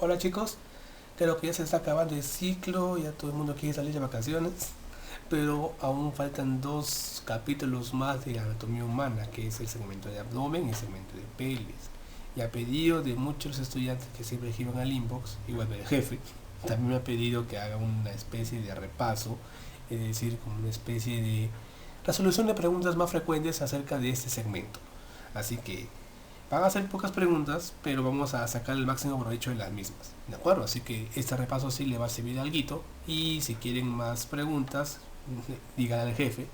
Hola chicos, creo que ya se está acabando el ciclo, ya todo el mundo quiere salir de vacaciones, pero aún faltan dos capítulos más de la anatomía humana, que es el segmento de abdomen y el segmento de pelvis. Y a pedido de muchos estudiantes que siempre escriban al inbox, igual que el jefe, también me ha pedido que haga una especie de repaso, es decir, como una especie de resolución de preguntas más frecuentes acerca de este segmento. Así que van a ser pocas preguntas, pero vamos a sacar el máximo provecho de las mismas. ¿De acuerdo? Así que este repaso sí le va a servir a alguito. Y si quieren más preguntas, digan al jefe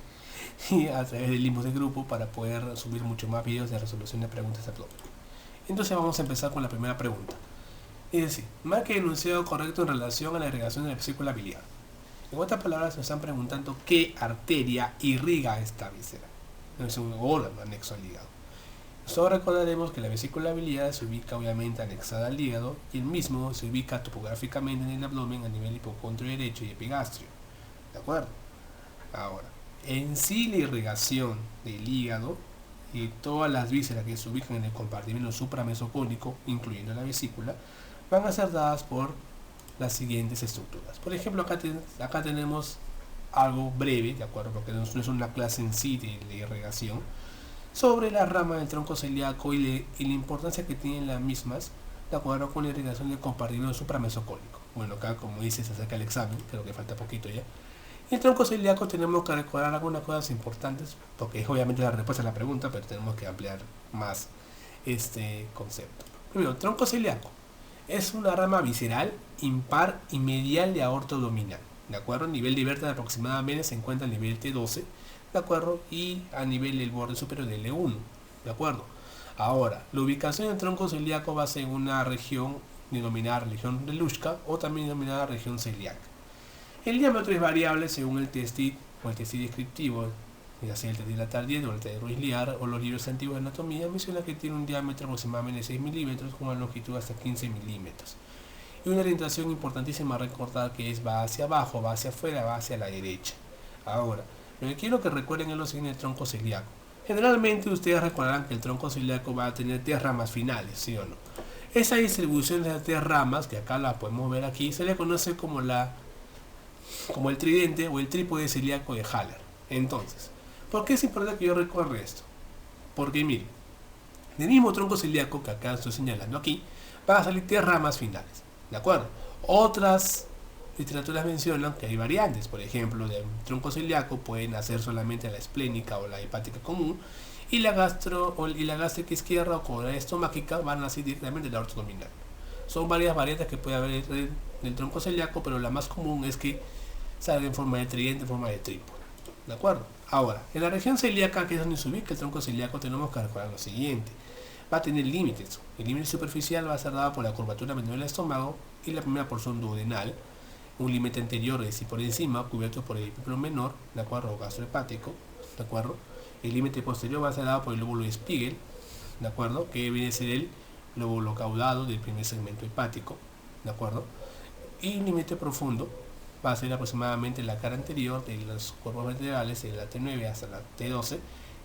y a través del limbo de grupo para poder subir mucho más videos de resolución de preguntas a todo. Entonces vamos a empezar con la primera pregunta. Es decir, marque el enunciado correcto en relación a la irrigación de la vesícula biliar. En otras palabras, nos están preguntando qué arteria irriga esta víscera. Es un órgano anexo al hígado. Solo recordaremos que la vesícula biliar se ubica obviamente anexada al hígado y el mismo se ubica topográficamente en el abdomen a nivel hipocondrio derecho y epigastrio. ¿De acuerdo? Ahora, en sí la irrigación del hígado y todas las vísceras que se ubican en el compartimento supramesocónico, incluyendo la vesícula, van a ser dadas por las siguientes estructuras. Por ejemplo, acá tenemos algo breve, ¿de acuerdo? Porque no es una clase en sí de la irrigación, sobre la rama del tronco celíaco y la importancia que tienen las mismas de acuerdo con la irrigación del compartimento supramesocólico. Bueno, acá como dice se acerca el examen, creo que falta poquito ya. Y el tronco celíaco tenemos que recordar algunas cosas importantes, porque es obviamente la respuesta a la pregunta, pero tenemos que ampliar más este concepto. Primero, el tronco celíaco es una rama visceral, impar y medial de aorta abdominal. ¿De acuerdo? El nivel de vértebra aproximadamente se encuentra a nivel T12, ¿de acuerdo? Y a nivel del borde superior del E1, ¿de acuerdo? Ahora, la ubicación del tronco celíaco va a ser en una región denominada región de Luschka o también denominada región celíaca. El diámetro es variable según el testit o el testit descriptivo, ya sea el testit lateral 10 o el testit ruizliar o los libros antiguos de anatomía, menciona que tiene un diámetro aproximadamente de 6 milímetros con una longitud hasta 15 milímetros. Y una orientación importantísima a recordar que es va hacia abajo, va hacia afuera, va hacia la derecha. Ahora, lo que quiero que recuerden es lo siguiente del tronco celíaco. Generalmente ustedes recordarán que el tronco celíaco va a tener 3 ramas finales, ¿sí o no? Esa distribución de las 3 ramas, que acá la podemos ver aquí, se le conoce como el tridente o el trípode celíaco de Haller. Entonces, ¿por qué es importante que yo recuerde esto? Porque miren, del mismo tronco celíaco que acá estoy señalando aquí, van a salir 3 ramas finales, ¿de acuerdo? Otras literaturas mencionan que hay variantes, por ejemplo, del tronco celíaco pueden hacer solamente la esplénica o la hepática común, y la gástrica izquierda o con la estomáquica van a ser directamente la aorta abdominal. Son varias variantes que puede haber del tronco celíaco, pero la más común es que salga en forma de tridente, en forma de trípode. ¿De acuerdo? Ahora, en la región celíaca, que es donde se ubica el tronco celíaco, tenemos que recordar lo siguiente. Va a tener límites. El límite superficial va a ser dado por la curvatura menor del estómago y la primera porción duodenal. Un límite anterior es decir por encima, cubierto por el epífilo menor, ¿de acuerdo? O gastrohepático, ¿de acuerdo? El límite posterior va a ser dado por el lóbulo de Spiegel, ¿de acuerdo? Que viene a ser el lóbulo caudado del primer segmento hepático, ¿de acuerdo? Y el límite profundo va a ser aproximadamente la cara anterior de los cuerpos vertebrales, de la T9 hasta la T12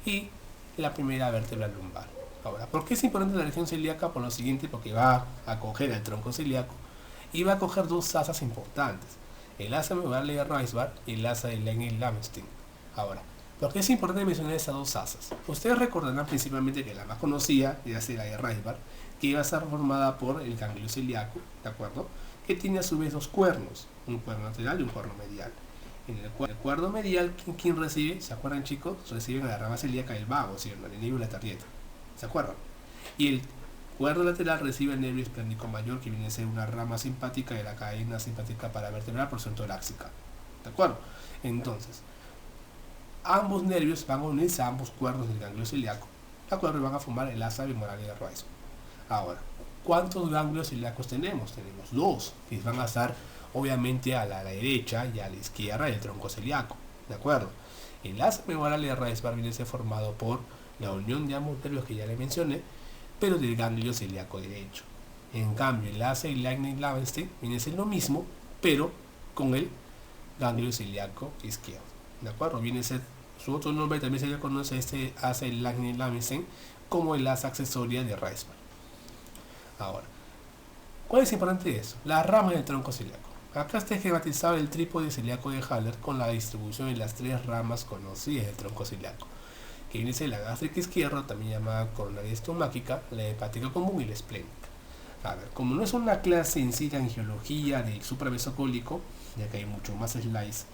y la primera vértebra lumbar. Ahora, ¿por qué es importante la región celíaca? Por lo siguiente, porque va a coger el tronco celíaco y va a coger 2 asas importantes, el asa medular de Reisbach y el asa de Lange-Lamstein. Ahora, ¿por qué es importante mencionar esas 2 asas? Ustedes recordarán principalmente que la más conocida, ya sea la de Reisbach, que iba a estar formada por el ganglio celíaco, ¿de acuerdo? Que tiene a su vez 2 cuernos, un cuerno lateral y un cuerno medial. En el cuerno medial, ¿quién recibe? ¿Se acuerdan, chicos? Reciben a la rama celíaca del vago, ¿sí? El nervio de la tarjeta. ¿Se acuerdan? Y el cuerno lateral recibe el nervio esplénico mayor, que viene a ser una rama simpática de la cadena simpática paravertebral por porción torácica. ¿De acuerdo? Entonces, ambos nervios van a unirse a ambos cuernos del ganglio celíaco, ¿de acuerdo? Y van a formar el asa femoral de Reisbach. Ahora, ¿cuántos ganglios celíacos tenemos? Tenemos 2, que van a estar obviamente a la derecha y a la izquierda del tronco celíaco, ¿de acuerdo? El asa femoral de Reisbach viene a ser formado por la unión de ambos nervios que ya le mencioné, pero del ganglio celíaco derecho. En cambio, el asa y Lange-Lamstein viene a ser lo mismo, pero con el ganglio celíaco izquierdo, ¿de acuerdo? Viene a ser su otro nombre, también se le conoce este asa y Lange-Lamstein como el asa accesoria de Reisbach. Ahora, ¿Cuál es importante de eso? Las ramas del tronco celíaco. Acá está esquematizado el trípode celíaco de Haller con la distribución de las tres ramas conocidas del tronco celíaco, que viene a ser la gástrica izquierda, también llamada coronaria estomáquica, la hepática común y la esplénica. A ver, como no es una clase en sí de angiología de supravesocólico, ya que hay mucho más slides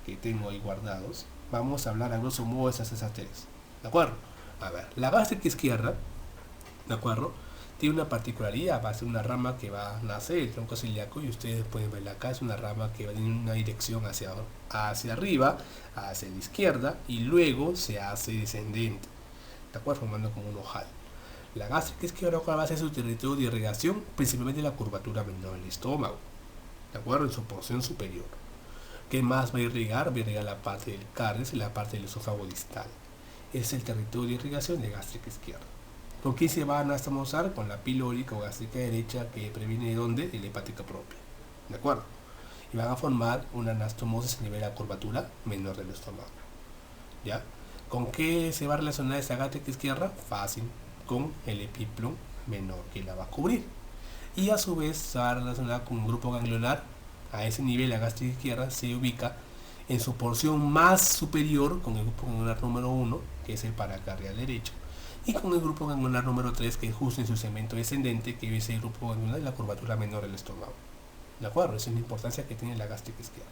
que tengo ahí guardados, vamos a hablar a grosso modo de esas arterias. ¿De acuerdo? A ver, la gástrica izquierda, ¿de acuerdo? Tiene una particularidad, va a ser una rama que va a nacer del tronco celíaco y ustedes pueden verla acá, es una rama que va en una dirección hacia arriba, hacia la izquierda y luego se hace descendente, ¿de acuerdo? Formando como un ojal. La gástrica izquierda va a ser su territorio de irrigación, principalmente la curvatura menor del estómago, ¿de acuerdo? En su porción superior. ¿Qué más va a irrigar? Va a irrigar la parte del caries y la parte del esófago distal. Es el territorio de irrigación de gástrica izquierda. ¿Con quién se van a anastomosar? Con la pilórica o gástrica derecha, que previene de dónde? De la hepática propia. ¿De acuerdo? Y van a formar una anastomosis a nivel de la curvatura menor del estómago. ¿Ya? ¿Con qué se va a relacionar esa gástrica izquierda? Fácil, con el epiplón menor que la va a cubrir. Y a su vez se va a relacionar con un grupo ganglionar. A ese nivel la gástrica izquierda se ubica en su porción más superior con el grupo ganglionar número 1, que es el paracardial derecho, y con el grupo ganglionar número 3, que es justo en su segmento descendente, que es el grupo ganglionar de la curvatura menor del estómago. ¿De acuerdo? Esa es la importancia que tiene la gástrica izquierda.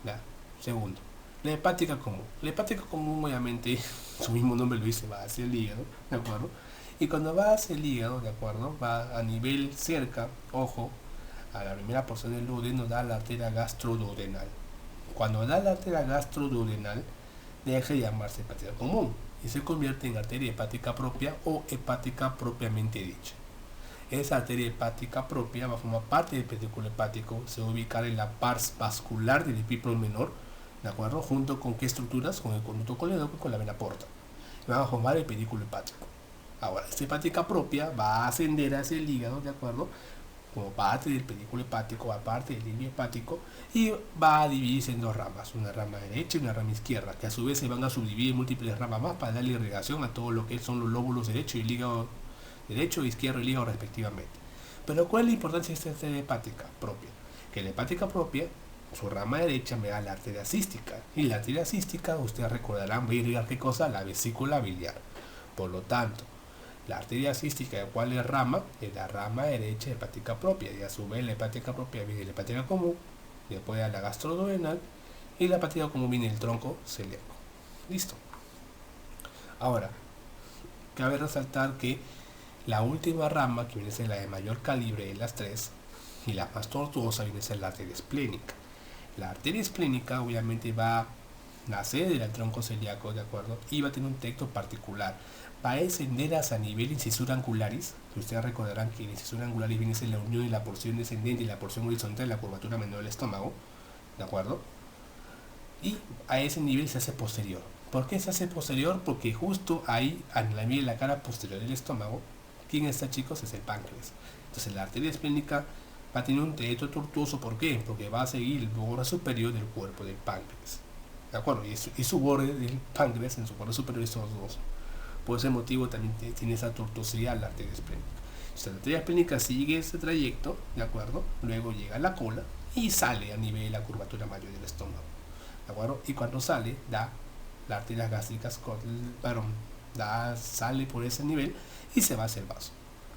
¿Ya? Segundo, la hepática común. La hepática común, obviamente, su mismo nombre lo dice, va hacia el hígado, ¿de acuerdo? Y cuando va hacia el hígado, ¿de acuerdo? Va a nivel cerca, ojo, a la primera porción del duodeno da la arteria gastroduodenal. Cuando da la arteria gastroduodenal, deja de llamarse hepática común y se convierte en arteria hepática propia o hepática propiamente dicha. Esa arteria hepática propia va a formar parte del pedículo hepático, se va a ubicar en la pars vascular del epiplón menor, ¿de acuerdo? Junto con qué estructuras, con el conducto colédoco y con la vena porta. Y van a formar el pedículo hepático. Ahora, esta hepática propia va a ascender hacia el hígado, ¿de acuerdo? Como parte del pedículo hepático, aparte del hilio hepático, y va a dividirse en dos ramas, una rama derecha y una rama izquierda, que a su vez se van a subdividir en múltiples ramas más para darle irrigación a todo lo que son los lóbulos derecho y el hígado derecho, izquierdo y el hígado respectivamente. Pero ¿cuál es la importancia de esta arteria hepática propia? Que la hepática propia, su rama derecha me da la arteria cística, y la arteria cística, ustedes recordarán, va a irrigar ¿qué cosa? La vesícula biliar. Por lo tanto, la arteria cística, ¿de cuál es rama? Es la rama derecha de hepática propia, y a su vez la hepática propia viene de la hepática común, después a la gastroduodenal, y la hepática común viene del tronco celíaco. Listo. Ahora, cabe resaltar que la última rama, que viene a ser la de mayor calibre de las tres, y la más tortuosa, viene a ser la arteria esplénica. La arteria esplénica obviamente va a nacer del tronco celíaco, ¿de acuerdo? Y va a tener un texto particular. Va a descender hasta nivel incisura angularis, que ustedes recordarán que la incisura angularis viene a ser la unión de la porción descendente y la porción horizontal de la curvatura menor del estómago, ¿de acuerdo? Y a ese nivel se hace posterior. ¿Por qué se hace posterior? Porque justo ahí, en la de la cara posterior del estómago, ¿quién está, chicos? Es el páncreas. Entonces la arteria esplénica va a tener un trayecto tortuoso. ¿Por qué? Porque va a seguir el borde superior del cuerpo del páncreas, ¿de acuerdo? Y su borde del páncreas en su borde superior es todos dos. Por ese motivo también tiene esa tortuosidad la arteria esplénica. La arteria esplénica sigue ese trayecto, ¿de acuerdo? Luego llega a la cola y sale a nivel de la curvatura mayor del estómago, ¿de acuerdo? Y cuando sale, da la arteria gástrica, sale por ese nivel y se va hacia el vaso.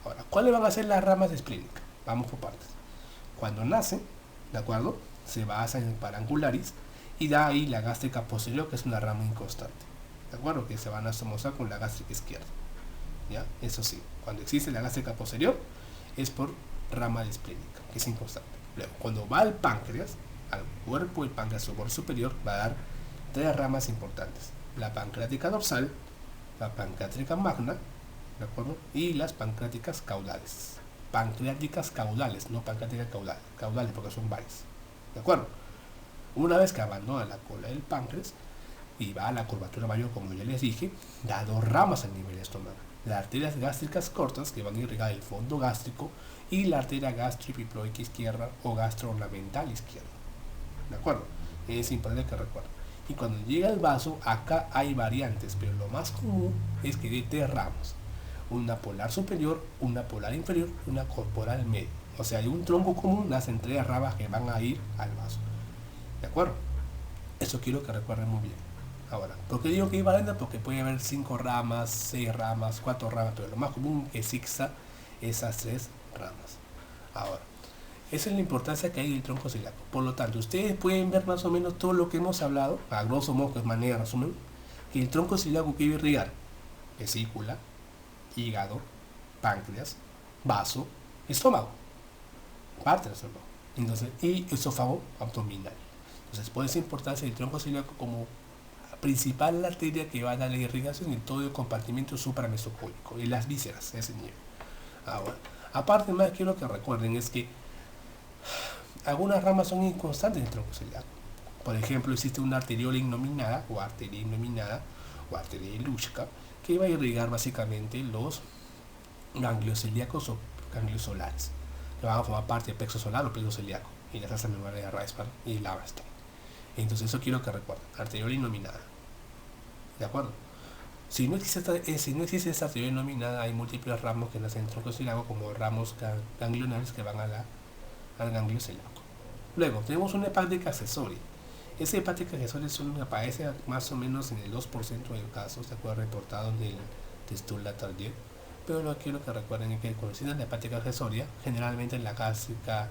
Ahora, ¿cuáles van a ser las ramas esplénicas? Vamos por partes. Cuando nace, ¿de acuerdo? Se basa en el parangularis y da ahí la gástrica posterior, que es una rama inconstante, ¿de acuerdo? Que se van a asomozar con la gástrica izquierda. ¿Ya? Eso sí, cuando existe la gástrica posterior es por rama esplénica, que es inconstante. Luego, cuando va al páncreas, al cuerpo del páncreas o borde superior, va a dar tres ramas importantes: la pancreática dorsal, la pancreática magna, ¿de acuerdo? Y las pancreáticas caudales. Pancreáticas caudales, no pancreáticas caudales, porque son varias, ¿de acuerdo? Una vez que abandona la cola del páncreas y va a la curvatura mayor, como ya les dije, da dos ramas al nivel estómago: las arterias gástricas cortas, que van a irrigar el fondo gástrico, y la arteria gastroepiploica izquierda o gastroornamental izquierda, ¿de acuerdo? Es importante que recuerden. Y cuando llega al vaso, acá hay variantes, pero lo más común es que dé tres ramas: una polar superior, una polar inferior y una corporal media. O sea, hay un tronco común, nacen 3 ramas que van a ir al vaso. ¿De acuerdo? Eso quiero que recuerden muy bien. Ahora, ¿por qué digo que iba lenta? Porque puede haber 5 ramas, 6 ramas, 4 ramas, pero lo más común es zigzag esas 3 ramas. Ahora, esa es la importancia que hay del tronco celíaco. Por lo tanto, ustedes pueden ver más o menos todo lo que hemos hablado, a grosso modo, de manera de resumen, que el tronco celíaco quiere irrigar vesícula, hígado, páncreas, vaso, estómago, parte del estómago, entonces, y esófago abdominal. Entonces, por esa importancia del tronco celíaco como principal arteria que va a dar la irrigación en todo el compartimento supramesocólico, en las vísceras, ese nivel. Ahora, aparte más quiero que recuerden es que algunas ramas son inconstantes en el tronco celíaco. Por ejemplo, existe una arteriola innominada o arteria ilúxica que va a irrigar básicamente los ganglios celíacos o ganglios solares, que van a formar parte del plexo solar o plexo celíaco y la salsa memoria de Reisman y Laverstein. Entonces eso quiero que recuerden, arteriola innominada. ¿De acuerdo? Si no existe esta arteriola innominada, hay múltiples ramos que nacen en el tronco celíaco como ramos ganglionales que van al ganglio celíaco. Luego, tenemos una hepática accesoria. Esa hepática accesoria aparece más o menos en el 2% de los casos, de acuerdo reportado en el Testula Tardieu. Pero lo que quiero que recuerden es que cuando se la hepática accesoria, generalmente en la gástrica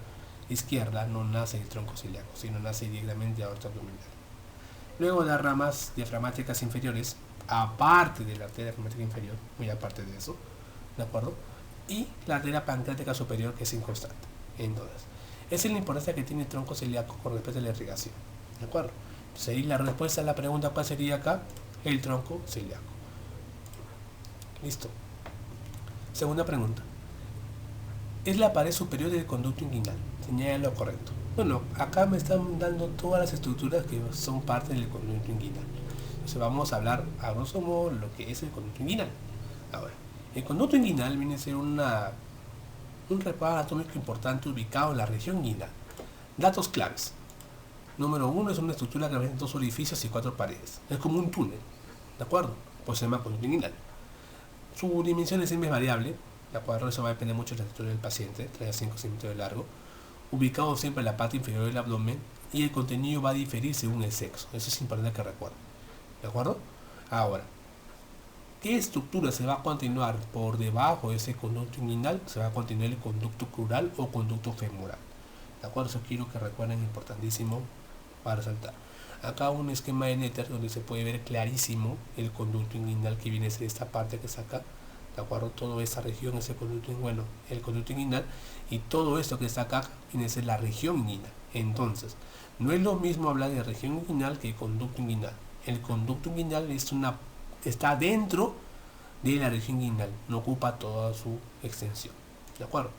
izquierda no nace el tronco celíaco, sino nace directamente de aorta abdominal. Luego las ramas diafragmáticas inferiores, aparte de la arteria diafragmática inferior, muy aparte de eso, ¿de acuerdo? Y la arteria pancreática superior, que es inconstante. Entonces, esa es la importancia que tiene el tronco celíaco con respecto a la irrigación, ¿de acuerdo? Entonces ahí la respuesta a la pregunta ¿cuál sería acá? El tronco celíaco. Listo. Segunda pregunta. Es la pared superior del conducto inguinal. Señala lo correcto. Bueno, acá me están dando todas las estructuras que son parte del conducto inguinal. Entonces vamos a hablar a grosso modo lo que es el conducto inguinal. Ahora, el conducto inguinal viene a ser un recuadro anatómico importante ubicado en la región inguinal. Datos claves. Número 1 es una estructura que presenta 2 orificios y 4 paredes. Es como un túnel, ¿de acuerdo? Pues se llama conducto inguinal. Su dimensión siempre es variable, de acuerdo, eso va a depender mucho de la estructura del paciente, 3 a 5 centímetros de largo, ubicado siempre en la parte inferior del abdomen, y el contenido va a diferir según el sexo. Eso es importante que recuerden, ¿de acuerdo? Ahora, ¿qué estructura se va a continuar por debajo de ese conducto inguinal? Se va a continuar el conducto crural o conducto femoral, ¿de acuerdo? Eso quiero que recuerden, importantísimo para resaltar. Acá un esquema de Netter donde se puede ver clarísimo el conducto inguinal que viene a ser esta parte que está acá, ¿de acuerdo? Toda esta región es el conducto inguinal, y todo esto que está acá viene a ser la región inguinal. Entonces, no es lo mismo hablar de región inguinal que conducto inguinal. El conducto inguinal está dentro de la región inguinal, no ocupa toda su extensión, ¿de acuerdo?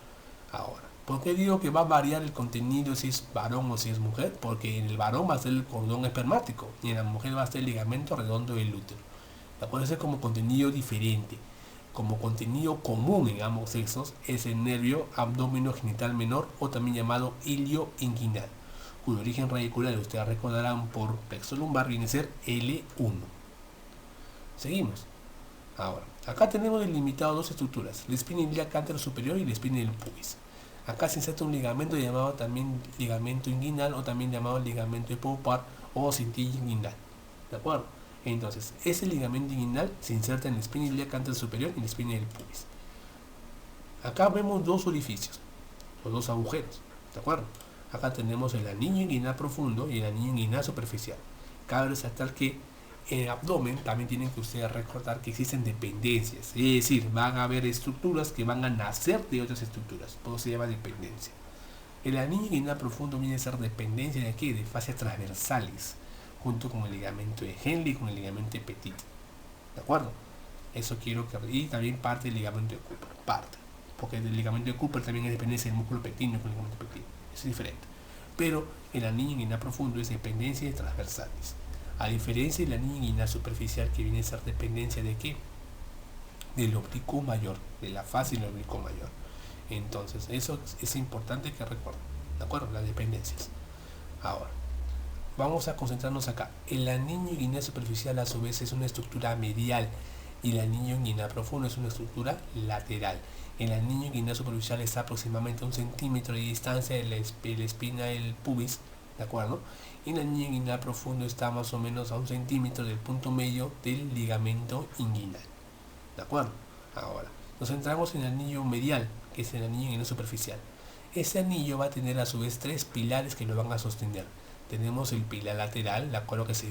Ahora, ¿por qué digo que va a variar el contenido si es varón o si es mujer? Porque en el varón va a ser el cordón espermático y en la mujer va a ser el ligamento redondo del útero. Puede ser como contenido diferente. Como contenido común en ambos sexos es el nervio abdomino genital menor o también llamado ilio inguinal, cuyo origen radicular, ustedes recordarán por plexo lumbar, viene a ser L1. Seguimos. Ahora, acá tenemos delimitado 2 estructuras, la espina ilíaca anterior superior y la espina del pubis. Acá se inserta un ligamento llamado también ligamento inguinal o también llamado ligamento epopar o cintilla inguinal, ¿de acuerdo? Entonces, ese ligamento inguinal se inserta en la espina ilíaca anterior superior y en la espina del pubis. Acá vemos 2 orificios, o 2 agujeros, ¿de acuerdo? Acá tenemos el anillo inguinal profundo y el anillo inguinal superficial. Cabe resaltar que en el abdomen también tienen que ustedes recordar que existen dependencias, es decir, van a haber estructuras que van a nacer de otras estructuras, por eso se llama dependencia. El anillo inguinal profundo viene a ser dependencia de ¿qué? De fascias transversales, junto con el ligamento de Henle y con el ligamento de Petit, ¿de acuerdo? Eso quiero que... y también parte del ligamento de Cooper, porque el ligamento de Cooper también es dependencia del músculo pectíneo con el ligamento pectíneo, es diferente. Pero el anillo inguinal profundo es dependencia de transversales, a diferencia del anillo inguinal superficial que viene a ser dependencia de ¿qué? Del oblicuo mayor, de la fascia del oblicuo mayor. Entonces, eso es importante que recuerden, ¿de acuerdo? Las dependencias. Ahora, vamos a concentrarnos acá. El anillo inguinal superficial a su vez es una estructura medial y el anillo inguinal profundo es una estructura lateral. El anillo inguinal superficial está aproximadamente a 1 centímetro de distancia de la espina del pubis, ¿de acuerdo? Y el anillo inguinal profundo está más o menos a 1 centímetro del punto medio del ligamento inguinal, ¿de acuerdo? Ahora, nos centramos en el anillo medial, que es el anillo inguinal superficial. Ese anillo va a tener a su vez 3 pilares que lo van a sostener. Tenemos el pilar lateral, de acuerdo, que se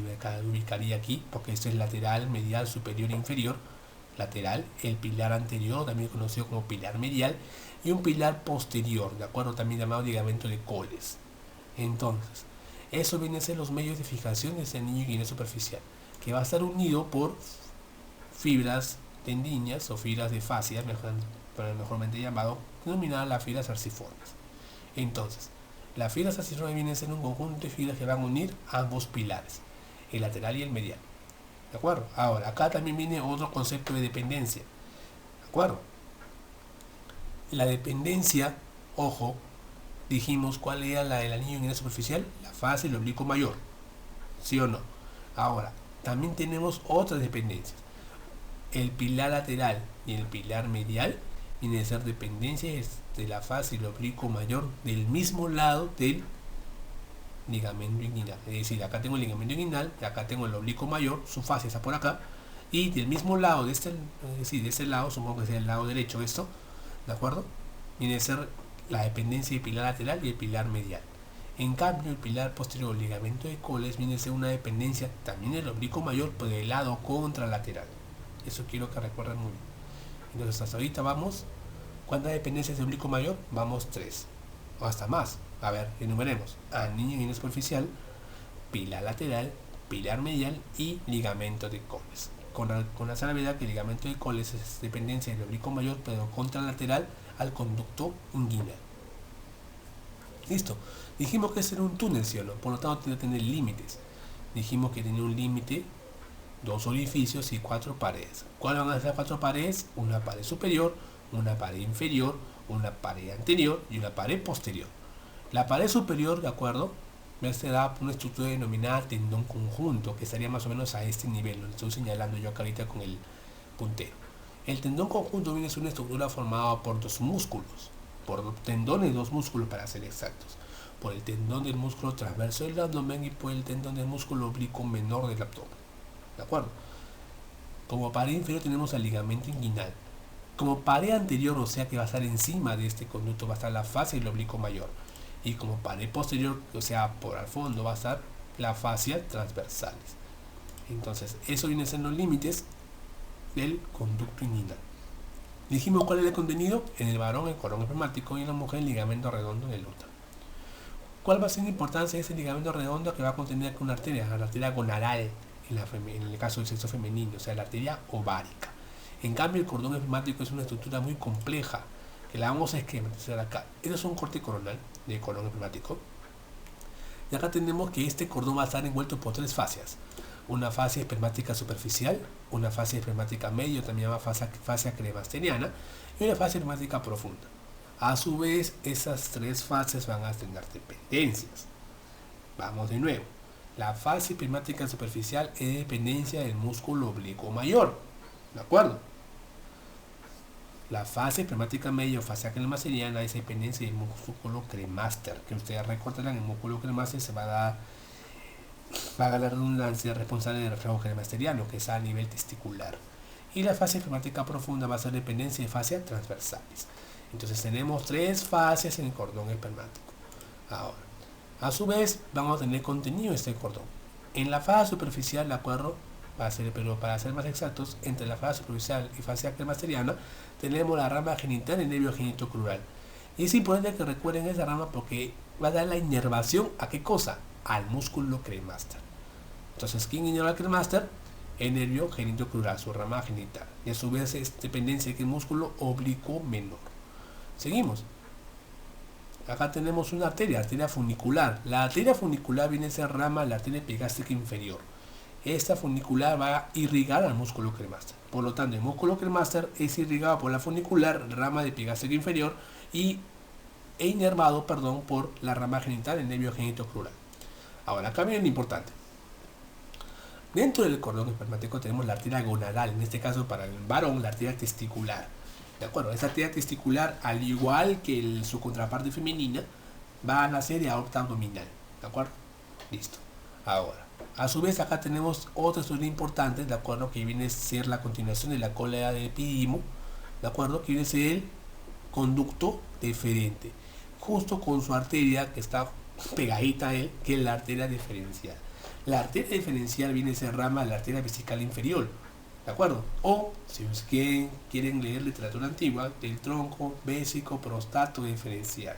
ubicaría aquí, porque esto es lateral, medial, superior e inferior. Lateral, el pilar anterior, también conocido como pilar medial, y un pilar posterior, de acuerdo, también llamado ligamento de Coles. Entonces, eso viene a ser los medios de fijación de ese anillo inguinal superficial, que va a estar unido por fibras tendinias o fibras de fascia, mejormente llamado, denominadas las fibras arciformes. Entonces, las fibras arciformes vienen a ser un conjunto de fibras que van a unir ambos pilares, el lateral y el medial. ¿De acuerdo? Ahora, acá también viene otro concepto de dependencia. ¿De acuerdo? La dependencia, ojo, dijimos cuál era la del anillo inguinal superficial, la fascia y el oblicuo mayor. ¿Sí o no? Ahora, también tenemos otras dependencias. El pilar lateral y el pilar medial vienen a ser dependencias de la fascia y el oblicuo mayor del mismo lado del ligamento inguinal. Es decir, acá tengo el ligamento inguinal, y acá tengo el oblicuo mayor, su fascia está por acá, y del mismo lado, es decir, de este lado, supongo que sea el lado derecho esto, ¿de acuerdo? Viene a ser la dependencia del pilar lateral y el pilar medial. En cambio, el pilar posterior, el ligamento de Coles, viene a ser una dependencia también del oblicuo mayor, pero del lado contralateral. Eso quiero que recuerden muy bien. Entonces, hasta ahorita vamos. ¿Cuántas dependencias de oblicuo mayor? Vamos 3. O hasta más. A ver, enumeremos. Anillo inguinal superficial, pilar lateral, pilar medial y ligamento de Coles. Con la salvedad que el ligamento de Coles es dependencia del oblicuo mayor, pero contralateral al conducto inguinal. Listo. Dijimos que ese era un túnel, ¿sí o no? Por lo tanto, tiene que tener límites. Dijimos que tenía un límite, 2 orificios y 4 paredes. ¿Cuáles van a ser las 4 paredes? Una pared superior, una pared inferior, una pared anterior y una pared posterior. La pared superior, de acuerdo, se da una estructura denominada tendón conjunto, que estaría más o menos a este nivel, lo estoy señalando yo acá ahorita con el puntero. El tendón conjunto viene a ser una estructura formada por 2 músculos, por tendones y 2 músculos para ser exactos, por el tendón del músculo transverso del abdomen y por el tendón del músculo oblicuo menor del abdomen. ¿De acuerdo? Como pared inferior tenemos el ligamento inguinal. Como pared anterior, o sea que va a estar encima de este conducto, va a estar la fascia y el oblicuo mayor. Y como pared posterior, o sea por al fondo, va a estar la fascia transversales. Entonces, eso viene a ser los límites del conducto inguinal. Dijimos cuál es el contenido. En el varón el cordón espermático y en la mujer el ligamento redondo en el útero. ¿Cuál va a ser la importancia de ese ligamento redondo que va a contener una arteria? La arteria gonadal en el caso del sexo femenino, o sea la arteria ovárica. En cambio el cordón espermático es una estructura muy compleja que la vamos a esquematizar acá. Este es un corte coronal de cordón espermático. Y acá tenemos que este cordón va a estar envuelto por 3 fascias. Una fascia espermática superficial, una fascia espermática medio, también llamada fascia cremasteriana, y una fascia espermática profunda. A su vez, esas 3 fases van a tener dependencias. Vamos de nuevo. La fascia espermática superficial es dependencia del músculo oblicuo mayor. ¿De acuerdo? La fascia espermática medio o fascia cremasteriana es dependencia del músculo cremaster. Que ustedes recordarán, el músculo cremaster se va a dar, vaga la redundancia, responsable del reflejo cremasteriano, que es a nivel testicular. Y la fascia espermática profunda va a ser dependencia de fascias transversales. Entonces tenemos 3 fascias en el cordón espermático. Ahora, a su vez, vamos a tener contenido este cordón. En la fascia superficial, de acuerdo, pero para ser más exactos, entre la fascia superficial y fascia cremasteriana, tenemos la rama genital y el nervio genitocrural. Y es importante que recuerden esa rama porque va a dar la inervación a qué cosa? Al músculo cremaster. Entonces, ¿quién inerva el cremaster? El nervio genitocrural, su rama genital. Y a su vez es dependencia del músculo oblicuo menor. Seguimos. Acá tenemos una arteria funicular. La arteria funicular viene a ser rama de la arteria epigástrica inferior. Esta funicular va a irrigar al músculo cremaster. Por lo tanto, el músculo cremaster es irrigado por la funicular, rama de epigástrica inferior, e inervado, por la rama genital, el nervio genitocrural. Ahora, acá viene lo importante. Dentro del cordón espermático tenemos la arteria gonadal, en este caso para el varón, la arteria testicular. ¿De acuerdo? Esta arteria testicular, al igual que su contraparte femenina, va a nacer de aorta abdominal. ¿De acuerdo? Listo. Ahora, a su vez acá tenemos otra estructura importante, ¿de acuerdo? Que viene a ser la continuación de la cola de epidimo, ¿de acuerdo? Que viene a ser el conducto deferente, justo con su arteria que está pegadita a él, que es la arteria diferencial. La arteria diferencial viene a ser rama de la arteria vesical inferior, ¿de acuerdo? O, si quieren leer literatura antigua, del tronco vésico prostato diferencial,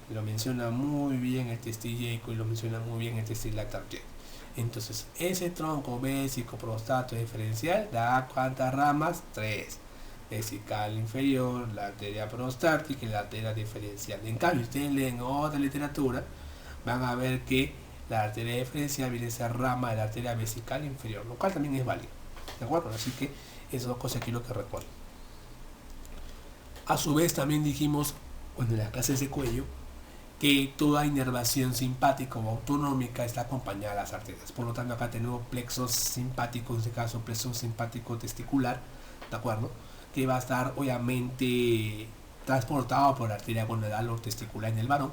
que lo menciona muy bien el Testilleco y lo menciona muy bien el Testilactarjet. Entonces, ese tronco vésico prostato diferencial da ¿cuántas ramas? 3. Vesical inferior, la arteria prostática y la arteria diferencial. En cambio, ustedes leen otra literatura, van a ver que la arteria diferencial viene a ser rama de la arteria vesical inferior, lo cual también es válido. ¿De acuerdo? Así que esas dos cosas aquí lo que recuerdo. A su vez también dijimos, bueno, en la clase de cuello, que toda inervación simpática o autonómica está acompañada de las arterias. Por lo tanto, acá tenemos plexos simpáticos, en este caso plexo simpático testicular, ¿de acuerdo? Que va a estar obviamente transportado por la arteria gonadal o testicular en el varón,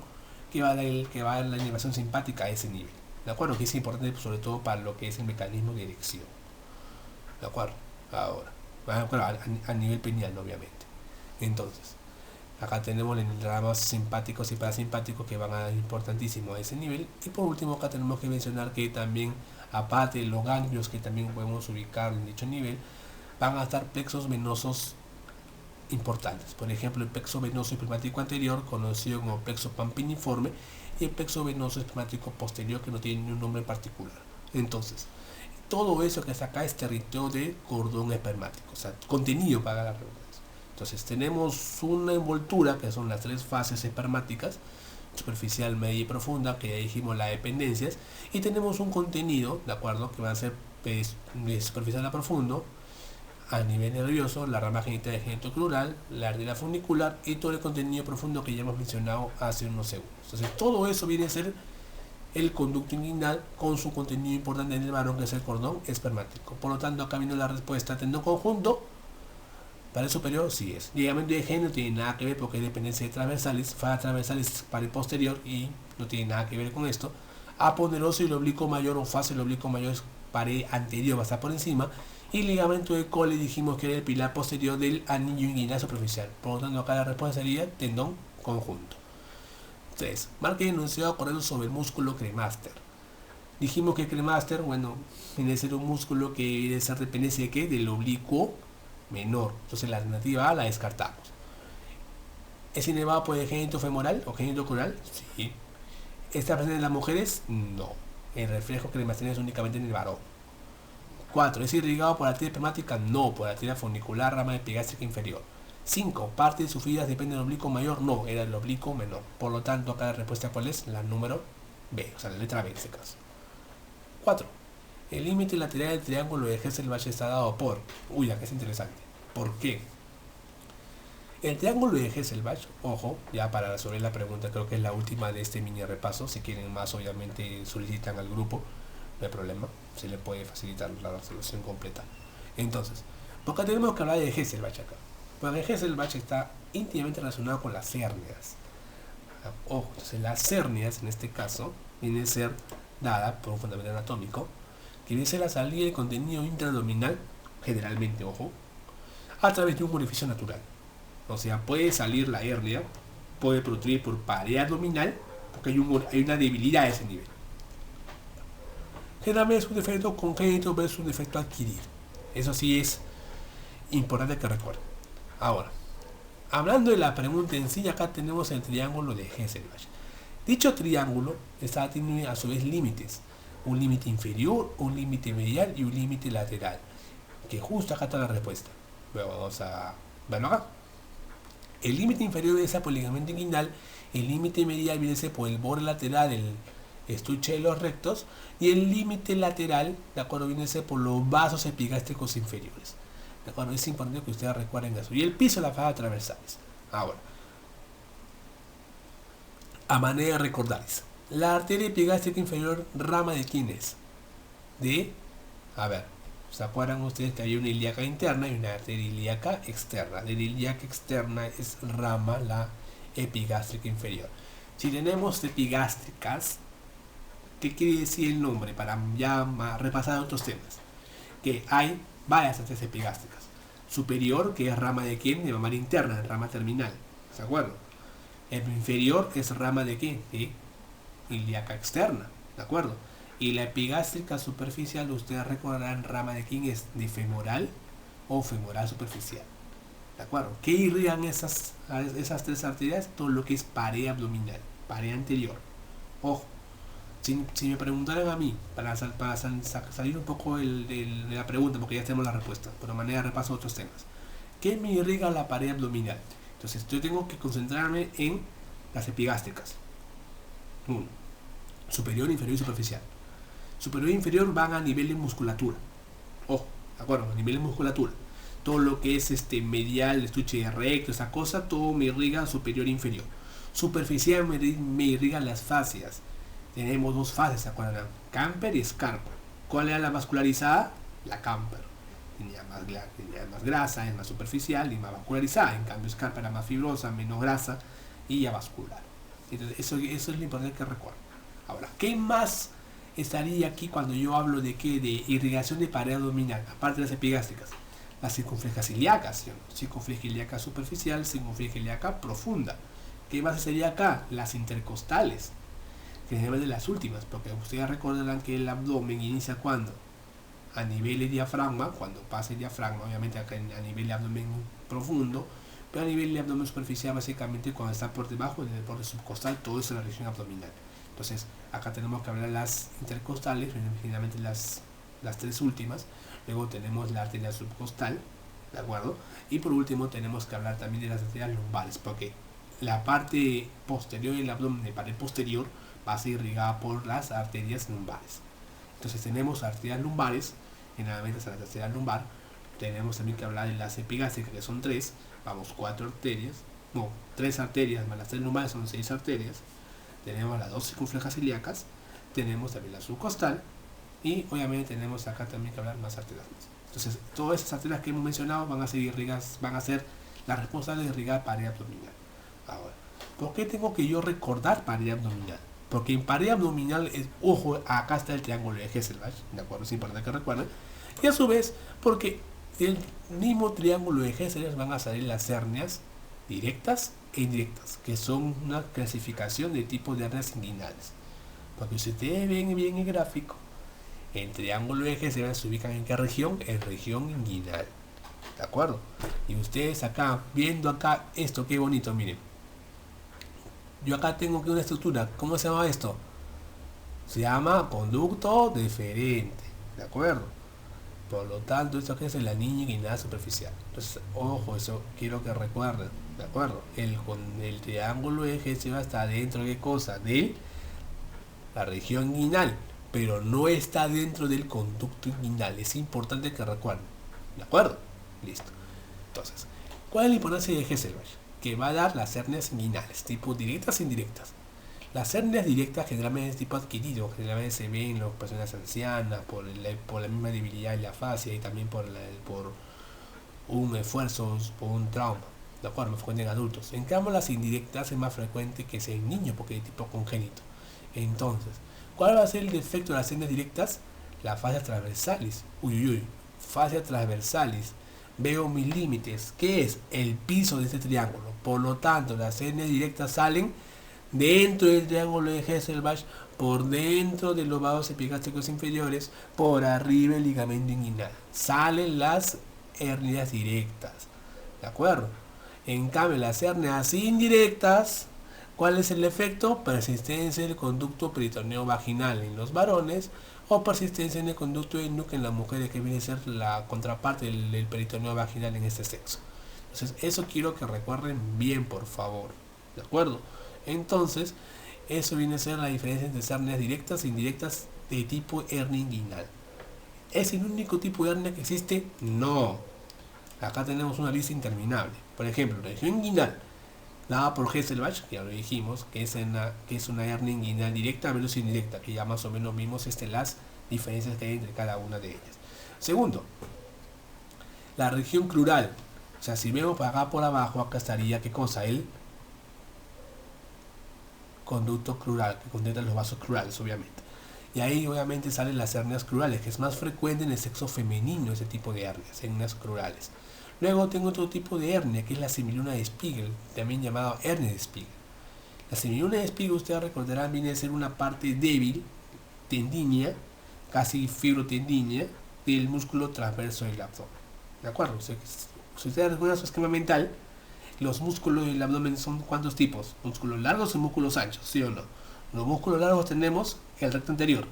que va a dar la inervación simpática a ese nivel. ¿De acuerdo? Que es importante sobre todo para lo que es el mecanismo de erección. ¿De acuerdo? Ahora, a nivel pineal, obviamente. Entonces, acá tenemos los ramas simpáticos y parasimpáticos que van a dar importantísimo a ese nivel. Y por último, acá tenemos que mencionar que también, aparte de los ganglios que también podemos ubicar en dicho nivel, van a estar plexos venosos importantes. Por ejemplo, el plexo venoso espermático anterior, conocido como plexo pampiniforme, y el plexo venoso espermático posterior, que no tiene ni un nombre particular. Entonces, todo eso que está acá es territorio de cordón espermático, o sea, contenido para la redundancia. Entonces, tenemos una envoltura, que son las 3 fases espermáticas, superficial, media y profunda, que ya dijimos las dependencias, y tenemos un contenido, ¿de acuerdo?, que va a ser de superficial a profundo, a nivel nervioso, la rama genital genitocrural, la arteria funicular y todo el contenido profundo que ya hemos mencionado hace unos segundos. Entonces, todo eso viene a ser el conducto inguinal con su contenido importante en el varón, que es el cordón espermático. Por lo tanto, acá viene la respuesta. Tendón conjunto, para el superior, sí es. Ligamento de género no tiene nada que ver porque hay dependencia de transversales, fallas transversales para el posterior y no tiene nada que ver con esto. Aponeroso y el oblicuo mayor o fase del oblicuo mayor es pared anterior, va a estar por encima. Y ligamento de Cole dijimos que era el pilar posterior del anillo inguinal superficial. Por lo tanto, acá la respuesta sería tendón conjunto. 3. Marque el enunciado correcto sobre el músculo cremaster. Dijimos que el cremaster, bueno, viene a ser un músculo que viene a ser dependencia de ¿qué? Del oblicuo menor. Entonces la alternativa A la descartamos. ¿Es inervado por el génito femoral o génito crural? Sí. ¿Está presente en las mujeres? No. El reflejo cremaster es únicamente en el varón. 4. ¿Es irrigado por la arteria espermática? No, por la arteria funicular, rama epigástrica inferior. 5. ¿Parte de sus fibras depende del oblicuo mayor? No, era el oblicuo menor. Por lo tanto, acá la respuesta ¿cuál es? La número B, o sea, la letra B en este caso. 4. El límite lateral del triángulo de Hesselbach está dado por... Uy, acá es interesante. ¿Por qué? El triángulo de Hesselbach, ojo, ya para resolver la pregunta, creo que es la última de este mini repaso. Si quieren más, obviamente solicitan al grupo. No hay problema, se le puede facilitar la resolución completa. Entonces, porque tenemos que hablar de Hesselbach acá. Porque Hesselbach está íntimamente relacionado con las hernias. Ojo, entonces las hernias en este caso viene a ser dada por un fundamento anatómico, que viene a ser la salida de contenido intraabdominal, generalmente, ojo, a través de un orificio natural. O sea, puede salir la hernia, puede protruir por pared abdominal, porque hay una debilidad a ese nivel. Generalmente es un defecto congénito versus un defecto adquirido. Eso sí es importante que recuerden. Ahora, hablando de la pregunta en sí, acá tenemos el triángulo de Hesselbach. Dicho triángulo tiene a su vez límites. Un límite inferior, un límite medial y un límite lateral. Que justo acá está la respuesta. Luego vamos a verlo acá. El límite inferior es por el ligamento inguinal. El límite medial viene a ser por el borde lateral del estuche de los rectos, y el límite lateral, de acuerdo, viene a ser por los vasos epigástricos inferiores. De acuerdo, es importante que ustedes recuerden eso. Y el piso de las fajas transversales. Ahora, a manera de recordarles, la arteria epigástrica inferior, ¿rama de quién es? A ver, ¿Se acuerdan ustedes que hay una ilíaca interna y una arteria ilíaca externa? De la ilíaca externa es rama la epigástrica inferior. Si tenemos epigástricas, ¿qué quiere decir el nombre? Para ya repasar otros temas. Que hay varias arterias epigástricas. Superior, que es rama de quién? De mamaria interna, rama terminal. ¿Se acuerdan? El inferior es rama de quién? De ilíaca externa. ¿De acuerdo? Y la epigástrica superficial, ustedes recordarán rama de quién es, de femoral o femoral superficial. ¿De acuerdo? ¿Qué irrigan esas tres arterias? Todo lo que es pared abdominal, pared anterior. Ojo, si me preguntaran a mí, para salir un poco de la pregunta, porque ya tenemos la respuesta, pero de manera de repaso a otros temas. ¿Qué me irriga la pared abdominal? Entonces yo tengo que concentrarme en las epigástricas. 1. Superior, inferior y superficial. Superior e inferior van a nivel de musculatura. Ojo, ¿de acuerdo? A nivel de musculatura. Todo lo que es medial, estuche recto, esa cosa, todo me irriga superior e inferior. Superficial me irriga las fascias. Tenemos dos fases, ¿se acuerdan? Camper y Scarpa. ¿Cuál era la vascularizada? La Camper. Tenía más grasa, es más superficial y más vascularizada. En cambio, Scarpa era más fibrosa, menos grasa y ya vascular. Entonces, eso es lo importante que recuerdo. Ahora, ¿qué más estaría aquí cuando yo hablo de qué? De irrigación de pared abdominal, aparte de las epigástricas? Las circunflejas ilíacas, ¿sí? Circunfleja ilíaca superficial, circunfleja ilíaca profunda. ¿Qué más sería acá? Las intercostales, que es de las últimas, porque ustedes recordarán que el abdomen inicia cuando a nivel de diafragma, cuando pasa el diafragma, obviamente acá a nivel de abdomen profundo, pero a nivel de abdomen superficial básicamente cuando está por debajo del borde subcostal, todo eso es la región abdominal. Entonces acá tenemos que hablar de las intercostales, generalmente las tres últimas. Luego tenemos la arteria subcostal, ¿de acuerdo? Y por último tenemos que hablar también de las arterias lumbares, porque la parte posterior del abdomen, de pared posterior, va a ser irrigada por las arterias lumbares. Entonces tenemos arterias lumbares, generalmente es la tercera lumbar. Tenemos también que hablar de las epigástricas, que son 3, vamos, 4 arterias, no, 3 arterias más las 3 lumbares son 6 arterias. Tenemos las 2 circunflejas ilíacas, tenemos también la subcostal y obviamente tenemos acá también que hablar más arterias más. Entonces todas esas arterias que hemos mencionado van a ser irrigadas, van a ser las responsables de irrigar pared abdominal. Ahora, ¿por qué tengo que yo recordar pared abdominal? Porque en pared abdominal, ojo, acá está el triángulo de Hesselbach, ¿de acuerdo? Es importante que recuerden. Y a su vez, porque del mismo triángulo de Hesselbach van a salir las hernias directas e indirectas, que son una clasificación de tipos de hernias inguinales. Porque si ustedes ven bien el gráfico, el triángulo de Hesselbach se ubican en qué región? En región inguinal. ¿De acuerdo? Y ustedes acá, viendo acá esto, qué bonito, miren. Yo acá tengo una estructura, ¿cómo se llama esto? Se llama conducto deferente, ¿de acuerdo? Por lo tanto, esto que es la niña inguinal superficial. Entonces, ojo, eso quiero que recuerden, ¿de acuerdo? El triángulo de Hesselbach está dentro de qué cosa? De la región inguinal, pero no está dentro del conducto inguinal. Es importante que recuerden, ¿de acuerdo? Listo. Entonces, ¿cuál es la importancia de Hesselbach? Que va a dar las hernias inguinales, tipo directas e indirectas. Las hernias directas generalmente es tipo adquirido, generalmente se ven en las personas ancianas por la misma debilidad de la fascia y también por un esfuerzo, por un trauma, de acuerdo, más frecuente en adultos. En cambio, las indirectas es más frecuente que sea en niños porque es tipo congénito. Entonces, ¿cuál va a ser el defecto de las hernias directas? La fascia transversalis. Fascia transversalis. Veo mis límites, que es el piso de este triángulo. Por lo tanto, las hernias directas salen dentro del triángulo de Hesselbach, por dentro de los vasos epigástricos inferiores, por arriba el ligamento inguinal. Salen las hernias directas, ¿de acuerdo? En cambio, las hernias indirectas, ¿cuál es el efecto? Persistencia del conducto peritoneo vaginal en los varones o persistencia en el conducto de Nuque en las mujeres, que viene a ser la contraparte del peritoneo vaginal en este sexo. Entonces, eso quiero que recuerden bien, por favor, ¿de acuerdo? Entonces, eso viene a ser la diferencia entre hernias directas e indirectas de tipo hernia inguinal. ¿Es el único tipo de hernia que existe? No. Acá tenemos una lista interminable. Por ejemplo, la región inguinal, dada por Hesselbach, que ya lo dijimos, que es una hernia inguinal directa versus indirecta, que ya más o menos vimos las diferencias que hay entre cada una de ellas. Segundo, la región crural. O sea, si vemos para acá por abajo, acá estaría, ¿qué cosa? El conducto crural, que contiene los vasos crurales, obviamente. Y ahí obviamente salen las hernias crurales, que es más frecuente en el sexo femenino ese tipo de hernias crurales. Luego tengo otro tipo de hernia, que es la semiluna de Spiegel, también llamada hernia de Spiegel. La semiluna de Spiegel, ustedes recordarán, viene a ser una parte débil, tendínea, casi fibrotendínea, del músculo transverso del abdomen. ¿De acuerdo? O sea, si ustedes recuerdan su esquema mental, los músculos del abdomen son ¿cuántos tipos? Músculos largos y músculos anchos, ¿sí o no? Los músculos largos tenemos el recto anterior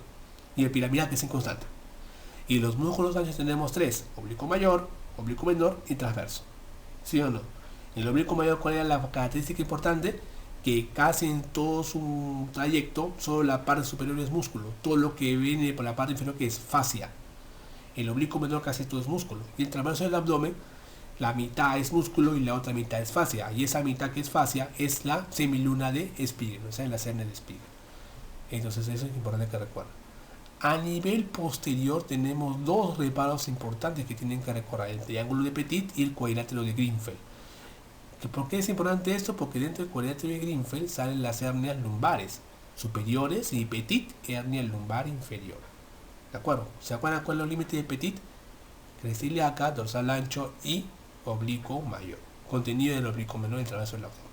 y el piramidal, que es inconstante. Y los músculos anchos tenemos tres: oblicuo mayor, oblicuo menor y transverso, ¿sí o no? El oblicuo mayor, ¿cuál era la característica importante? Que casi en todo su trayecto solo la parte superior es músculo, todo lo que viene por la parte inferior, que es fascia. El oblicuo menor casi todo es músculo, y el transverso del abdomen, la mitad es músculo y la otra mitad es fascia, y esa mitad que es fascia es la semiluna de Spiegel, o sea, la hernia de Spiegel. Entonces eso es importante que recuerden. A nivel posterior tenemos dos reparos importantes que tienen que recordar: el triángulo de Petit y el cuadrilátero de Grinfeld. ¿Por qué es importante esto? Porque dentro del cuadrilátero de Grinfeld salen las hernias lumbares superiores y Petit, hernia lumbar inferior. ¿De acuerdo? ¿Se acuerdan cuál es el límite de Petit? Cresta ilíaca, dorsal ancho y oblicuo mayor. Contenido del oblicuo menor en el transverso del abdomen.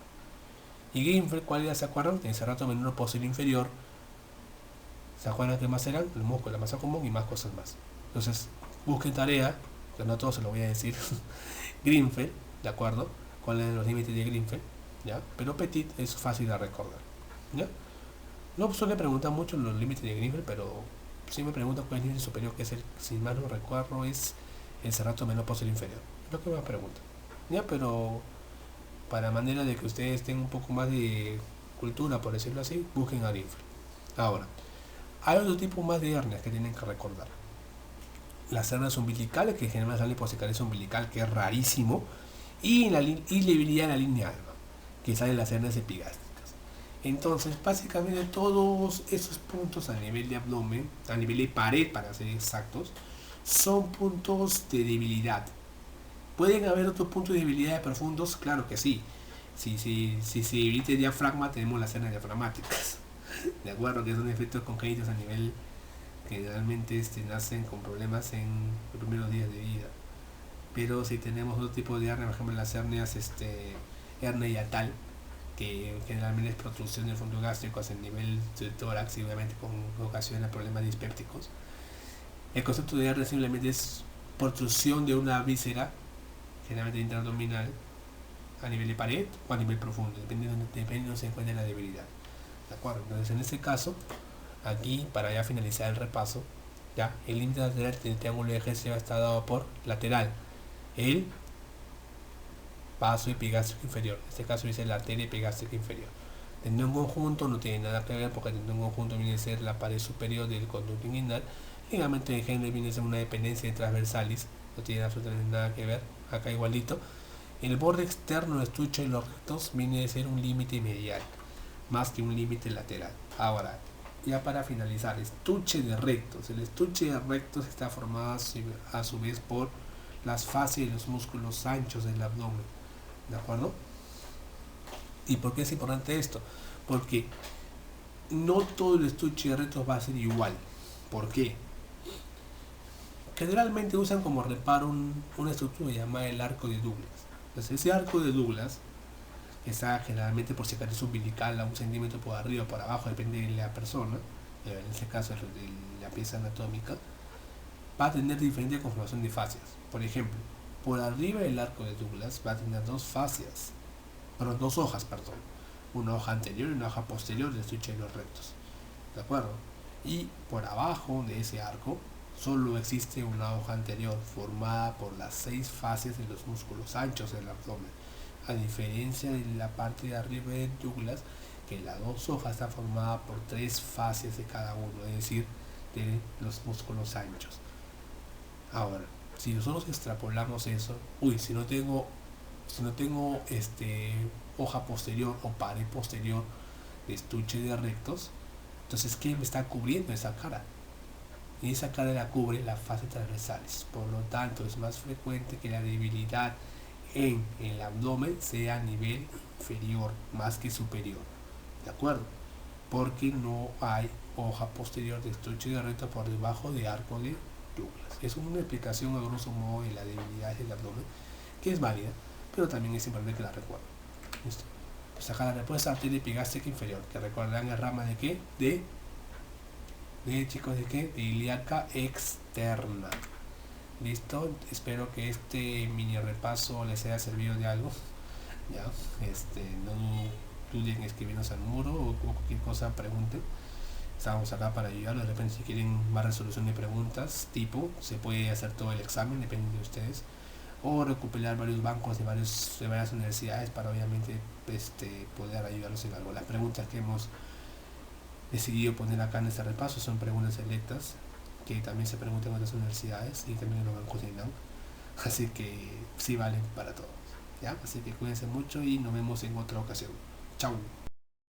Y Grinfeld, ¿cuál era? ¿Se acuerdan? En serrato menor posterior inferior. ¿Se acuerdan qué más eran? El músculo, la masa común y más cosas más. Entonces, busquen tarea, que no todo se lo voy a decir. Grinfeld, ¿de acuerdo? ¿Cuáles son los límites de Grinfeld? ¿Ya? Pero Petit es fácil de recordar. ¿Ya? No suele preguntar mucho los límites de Grinfeld, pero sí me preguntan cuál es el límite superior, que es el, si mal no recuerdo, es el serrato menor posterior inferior. Es lo que me preguntan. ¿Ya? Pero para manera de que ustedes tengan un poco más de cultura, por decirlo así, busquen a Grinfeld. Ahora, hay otro tipo más de hernias que tienen que recordar. Las hernias umbilicales, que generalmente salen por cicatriz umbilical, que es rarísimo, y la debilidad en la línea alba, que salen las hernias epigásticas. Entonces, básicamente todos esos puntos a nivel de abdomen, a nivel de pared para ser exactos, son puntos de debilidad. ¿Pueden haber otros puntos de debilidad profundos? Claro que sí. Si se debilita el diafragma, tenemos las hernias diafragmáticas. De acuerdo, que son efectos congénitos a nivel que generalmente nacen con problemas en los primeros días de vida. Pero si tenemos otro tipo de hernia, por ejemplo las hernias hernia hiatal, que generalmente es protrusión del fondo gástrico hacia el nivel del tórax y obviamente con ocasiona problemas dispépticos. El concepto de hernia simplemente es protrusión de una víscera, generalmente intraabdominal, a nivel de pared o a nivel profundo, dependiendo de donde se encuentre la debilidad. ¿De acuerdo? Entonces en este caso, aquí para ya finalizar el repaso, ya el límite lateral del triángulo de Hesse está dado por lateral, el vaso epigástrico inferior, en este caso dice la arteria epigástrica inferior. Tendón conjunto no tiene nada que ver, porque el tendón conjunto viene a ser la pared superior del conducto inguinal. Ligamento de Henle viene a ser una dependencia de transversalis, no tiene absolutamente nada que ver, acá igualito. El borde externo del estuche de los rectos viene a ser un límite medial, más que un límite lateral. Ahora, ya para finalizar, estuche de rectos. El estuche de rectos está formado a su vez por las fascias y los músculos anchos del abdomen. ¿De acuerdo? ¿Y por qué es importante esto? Porque no todo el estuche de rectos va a ser igual. ¿Por qué? Generalmente usan como reparo una estructura llamada el arco de Douglas. Entonces ese arco de Douglas, que está generalmente por cicatriz umbilical a 1 centímetro por arriba o por abajo, depende de la persona, en este caso de la pieza anatómica, va a tener diferente conformación de fascias. Por ejemplo, por arriba del arco de Douglas va a tener dos hojas, una hoja anterior y una hoja posterior del estuche de los rectos. ¿De acuerdo? Y por abajo de ese arco solo existe una hoja anterior formada por las 6 fascias de los músculos anchos del abdomen, a diferencia de la parte de arriba de Douglas, que las 2 hojas está formada por 3 fascias de cada uno, es decir, de los músculos anchos. Ahora, si nosotros extrapolamos eso, si no tengo hoja posterior o pared posterior de estuche de rectos, entonces ¿qué me está cubriendo esa cara? y esa cadera cubre las fases transversales. Por lo tanto, es más frecuente que la debilidad en el abdomen sea a nivel inferior más que superior. ¿De acuerdo? Porque no hay hoja posterior de estuche de recto por debajo de arco de Douglas. Es una explicación a grosso modo de la debilidad del abdomen, que es válida, pero también es importante que la recuerden. ¿Listo? Pues acá la respuesta arteria epigástica inferior, que recordarán la rama de qué? Chicos, ¿de qué? De ilíaca externa. Listo, espero que este mini repaso les haya servido de algo. Ya, no duden en escribirnos al muro o cualquier cosa pregunten. Estamos acá para ayudarlos. De repente, si quieren más resolución de preguntas tipo, se puede hacer todo el examen, depende de ustedes, o recopilar varios bancos de varias universidades para obviamente poder ayudarlos en algo. Las preguntas que hemos decidido poner acá en este repaso son preguntas selectas que también se preguntan en otras universidades y también en los bancos de INAM, así que sí valen para todos, ¿ya? Así que cuídense mucho y nos vemos en otra ocasión. Chao.